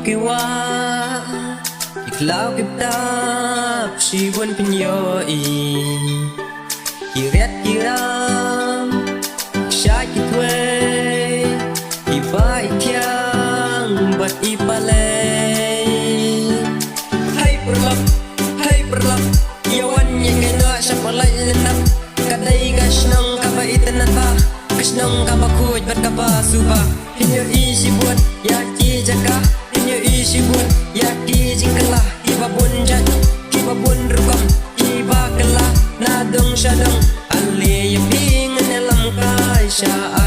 kiwa iklaw kibdap siwan pinyoi kiret kiram sya kitwe iba ityang bat ipalay hai perlap yawan yang kena syapalay lenap kadai kasnong kabaitan nata kasnong kabakuj bat kabasuba hinyo isi buat yaki jaka hinyo isi buat yaki jingkalah iba bunjat iba bunrukam iba kelah nadong syadong ali yang bingan dalam kaisya